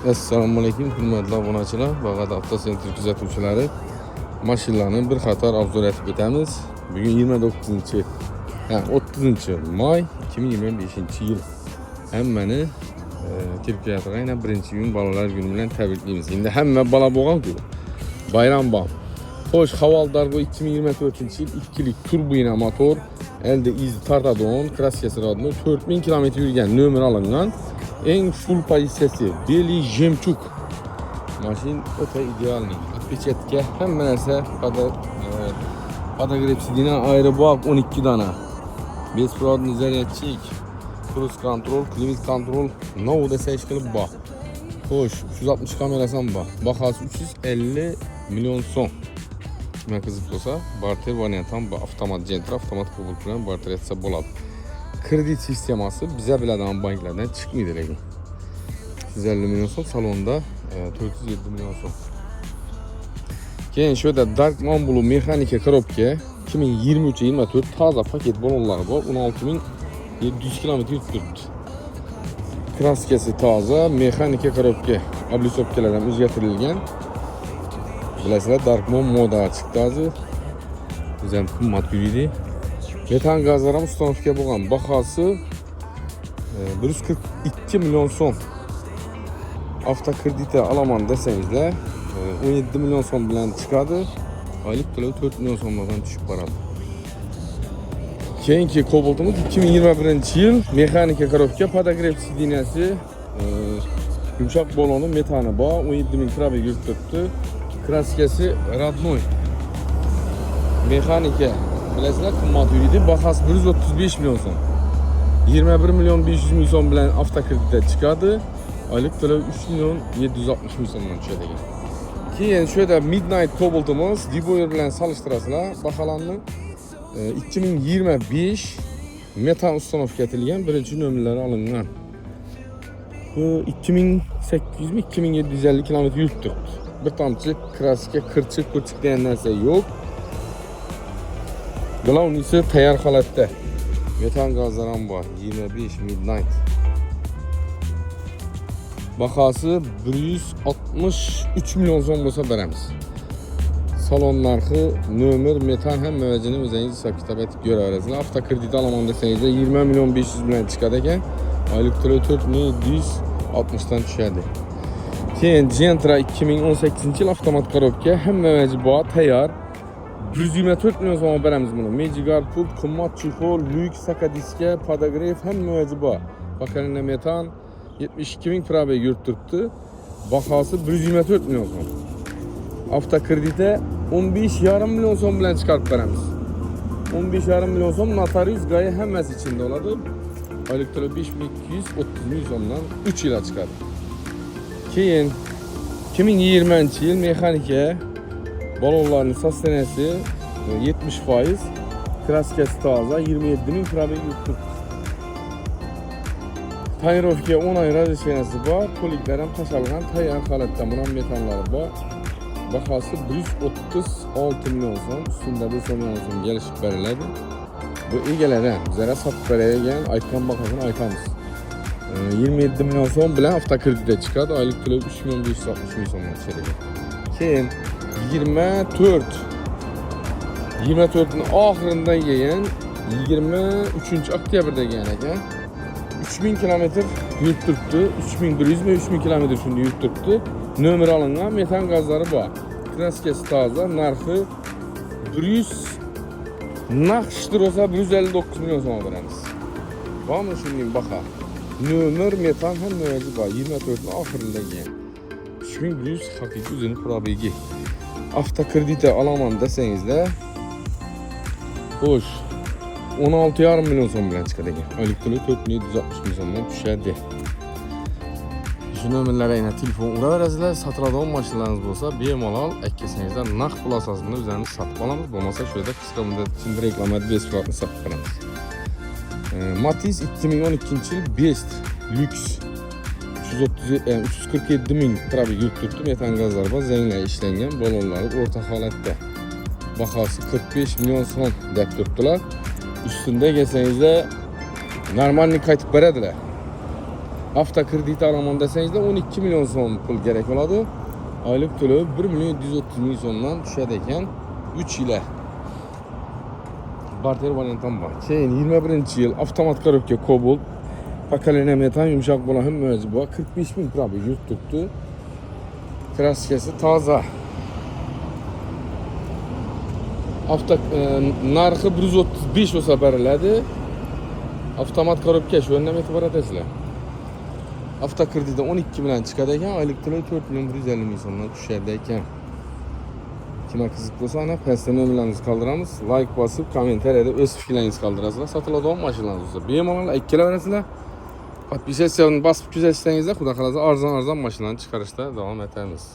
Assalomu alaykum, hurmatli obunachilar va avtosentr kuzatuvchilari. Mashinalarni bir qator obzor etib o'tamiz. Bugun 30-may 2025-yil. Hammani Turkiyada yana birinchi kun bolalar kuni bilan tabriklaymiz. Endi hamma bola bo'lgan-ku. Bayram bor. Xo'sh, Havaldargo 2024-yil 2lik turbina motor, elde iz Tartadon, kraskasi radno 4000 km yurgan, nomer alingan. En full pozitsiyasi Beli Jemchuk. Mashin o'ta idealniy. Отпечатка hamma narsa podogrebsidan ayrı-bak 12 dana. Besprovодный zaryadchik, cruise control, climate control, no desa ish qilib bor. Xo'sh, 360 kamerasi ham bor. Bahasi 350 million so'm. Nima qiziq bo'lsa, barter variant ham bor. Avtomat Gentra, avtomat qabul bilan barter etsa bo'ladi. Kredit sistemasi bize biladigan banklardan çıkmaydı lekin. 150 milyon so'm, salonda 407 milyon so'm. Keyin şöyle Darkman Blue mexanika korobka 2023-24 toza paket balonlari bor, 16700 km yuribdi. Kraskasi toza, mexanika korobka, oblisovkalar ham o'zgartirilgan. Bilasizlar, Darkman moda chiqdi hozir. Biz ham qimmat yuriydi. Metan gazlar ham ustanovka bo'lgan. Bahası 142 milyon so'm. Avtokrediti alaman desangizlar 17 milyon so'm bilan chiqadi. Oylik to'lov 4 milyon so'mlardan tushib boradi. Keyingi Cobalt'imiz 2021-yil mexanika korobka, podogrev sidinasi, yumshoq baloni, metani bor, 17 ming probeg yurib turibdi. Kraskasi radnoy. Mexanika bilasizlar, qimmat yuriydi. Bahası 135 milyon so'm. 21 milyon 500 ming so'm bilan avtokreditda chiqadi. Oylik to'lov 3 milyon 760 ming so'mdan tushadi. Keyin şöyle Midnight Cobalt'imiz Diboyer bilan solishtirasizlar. Baholanni 2025 metan ustanovka etilgan, birinchi nomerlari olingan. Bu 2800 mi 2750 km yurib turibdi. Bir tomchi kraska, qirchiq degan narsa yo'q. Glavnisi tayyor holatda. Metan gazlar ham bor. 25 Midnight. Bahası 163 milyon so'm bo'lsa beramiz. Salon narxi, nomer, metan ham mavjini o'zingiz hisob kitob etib ko'raverasizlar. Avtokredit olaman desangizlar 20 milyon 500 bilan chiqadi ekan. Oylik to'lov 4760 dan tushadi. Keyin Gentra 2018-yil avtomat korobka, hamma mavji bor, tayyor. 124 milyon so'm beramiz buni. Magigar pult, qimmat chexol, lyuks sakadiska, podogrev hamma mavji bor. Bakalina metan 72 ming probeg yurib turibdi. Bahası 124 milyon so'm. Avtokrediti 15,5 milyon so'm bilan chiqarib beramiz. 15,5 milyon so'm notarius g'oya hammasi ichida oladi. Oylik to'lov 5230 ming so'mdan 3 yilga chiqadi. Keyin 2020-yil mexanika balonlarning sostenasi 70%, kraskasi toza, 27 ming probeg yurib turibdi. Tayyorlovga 10 oy razresheniyasi bor, poliklar ham tashalgan, tayyor holatda bunam metanlari bor. Bahası 136 milyon so'm, ustida 5 milyon so'm kelishib beriladi. Bu egalari bizlarga sotib beradigan aytgan bahosini aytamiz. 27 milyon so'm bilan avtokreditga chiqadi, oylik to'lov 3 milyon 560 ming so'mdan tushadi. Keyin 24'ning oxirida kelgan 23 oktyabrda kelgan ekan. 3000 km yurib turibdi. 3100 mi 3000 km shunda yurib turibdi. Nomer alingan, metan gazlari bor. Kraskasi toza, narxi 100 naqshdir bo'lsa 159 milyon so'm beramiz. Bormi shunday baho? Nomer, metan ham no'yaji bor. 24ning oxirida kelgan. 3100 haqiqiy o'zini probegi. Avtokrediti olaman desangizlar, xo'sh 16,5 milyon so'm bilan chiqadi ekan. Oylik to'lov 4760 ming so'mdan tushadi. Shu nomerlarga yana telefon uraverasizlar. Sotiladigan mashinalarimiz bo'lsa, bemalol aytgasangizlar naqd pul asosida o'zimiz sotib olamiz. Bo'lmasa shu yerda qisqa muddat ichida reklama besplatni sotib beramiz. Matiz 2012-yil Best Lux 347 ming probeg yurib turibdi. Metan gazlar bor, zanglar ishlangan, balonlari o'rta holatda. Bahası 45 milyon so'm deb turibdilar. Üstünde gelseniz de normalni qaytib beradilar. Avtokredit alaman deseniz de 12 milyon son pul gerek oladı. Aylık төлü 1 milyon 130 milyon sondan düşədikən 3 ilə barter variantam var. Keyin 21-ci yıl avtomat korobka Cobalt Pakalene metan yumuşak bolahın müəcibi var. 45 bin probı yurt tuttu. Kraskesi taza. Narxı 135 olsa berilədi. Avtomat korobka şu önlem etibarat esile. Avtokreditdə 12 milyon çıxadikən aylık төлü 4 milyon 150 milyon sondan düşədikən. Kime kızık olsa ana pəstə nömrələrinizi qaldıramız. Like basıp kommentariyada öz fikirlərinizi qaldırasınlar. Satıladan maşınlarınız olsa. Benim olan ekkilə verəsiniz. Подписаться basıp güzel istəyinizdə xuda xalaza arzan maşınların çıxarışda devam edəmiz.